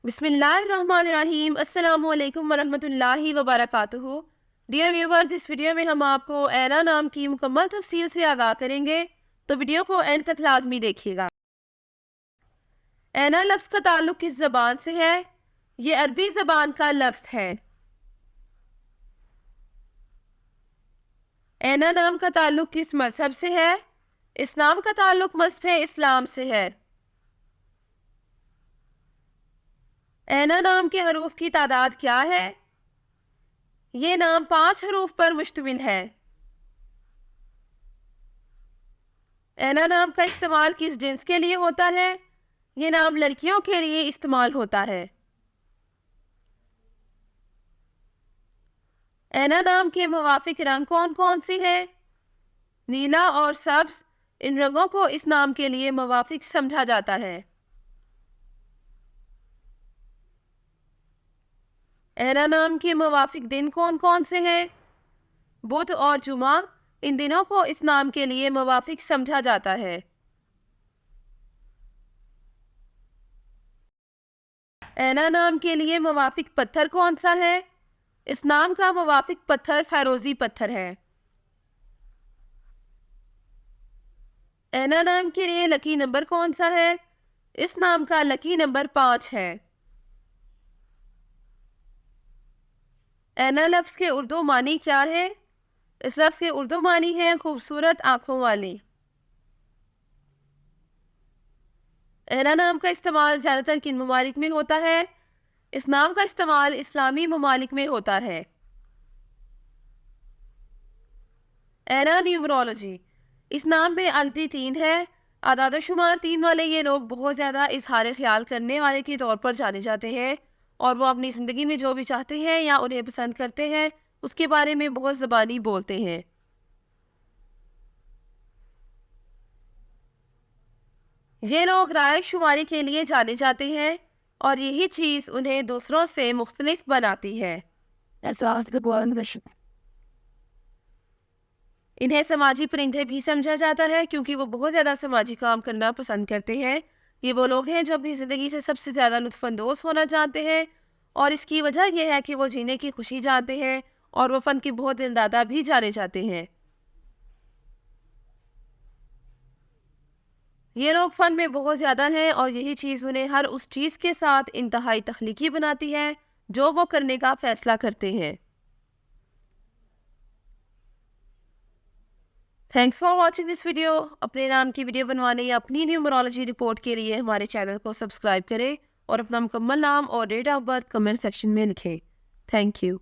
बिस्मिल्लाहिर्रहमानिर्रहीम। अस्सलाम वालेकुम वरहमतुल्लाहि वबरकातुहू। डियर व्यूवर्स, इस वीडियो में हम आपको ऐना नाम की मुकम्मल तफसील से आगाह करेंगे, तो वीडियो को एंड तक लाजमी देखिएगा। ऐना लफ्ज़ का ताल्लुक किस ज़बान से है? ये अरबी ज़बान का लफ्ज़ है। ऐना नाम का ताल्लुक किस मजहब से है? इस नाम का ताल्लुक मजहब इस्लाम से है। ऐना नाम के हरूफ की तादाद क्या है? ये नाम 5 हरूफ पर मुश्तमिल है। ऐना नाम का इस्तेमाल किस जिन्स के लिए होता है? ये नाम लड़कियों के लिए इस्तेमाल होता है। ऐना नाम के मुवाफिक रंग कौन कौन से हैं? नीला और सब्ज, इन रंगों को इस नाम के लिए मुवाफिक समझा जाता है। ऐना नाम के मुवाफिक दिन कौन कौन से हैं? बुध और जुमा, इन दिनों को इस नाम के लिए मुवाफिक समझा जाता है। ऐना नाम के लिए मुवाफिक पत्थर कौन सा है? इस नाम का मुवाफिक पत्थर फैरोजी पत्थर है। ऐना नाम के लिए लकी नंबर कौन सा है? इस नाम का लकी नंबर 5 है। ऐना लफ्ज़ के उर्दू मानी क्या है? इस लफ्ज़ के उर्दू मानी है खूबसूरत आंखों वाली। ऐना नाम का इस्तेमाल ज़्यादातर किन ममालिक में होता है? इस नाम का इस्तेमाल इस्लामी ममालिक में होता है। ऐना न्यूमरोलॉजी, इस नाम में अददी 3 है। आदाद शुमार 3 वाले ये लोग बहुत ज़्यादा इजहार ख्याल करने वाले के तौर पर जाने जाते हैं, और वो अपनी ज़िंदगी में जो भी चाहते हैं या उन्हें पसंद करते हैं उसके बारे में बहुत ज़बानी बोलते हैं। ये लोग राय शुमारी के लिए जाने जाते हैं, और यही चीज़ उन्हें दूसरों से मुख्तलिफ बनाती है। इन्हें समाजी परिंदे भी समझा जाता है, क्योंकि वो बहुत ज़्यादा समाजी काम करना पसंद करते हैं। ये वो लोग हैं जो अपनी ज़िंदगी से सबसे ज़्यादा लुत्फ़अंदोज़ होना चाहते हैं, और इसकी वजह यह है कि वो जीने की खुशी चाहते हैं, और वो फ़न के बहुत दिलदादा भी जाने जाते हैं। ये लोग फ़न में बहुत ज़्यादा हैं, और यही चीज़ उन्हें हर उस चीज़ के साथ इंतहाई तख्लीकी बनाती है जो वो करने का फ़ैसला करते हैं। Thanks for watching this video. अपने नाम की वीडियो बनवाने या अपनी न्यूमरोलॉजी रिपोर्ट के लिए हमारे चैनल को सब्सक्राइब करें, और अपना मुकम्मल नाम और date of birth comment section में लिखें। Thank you.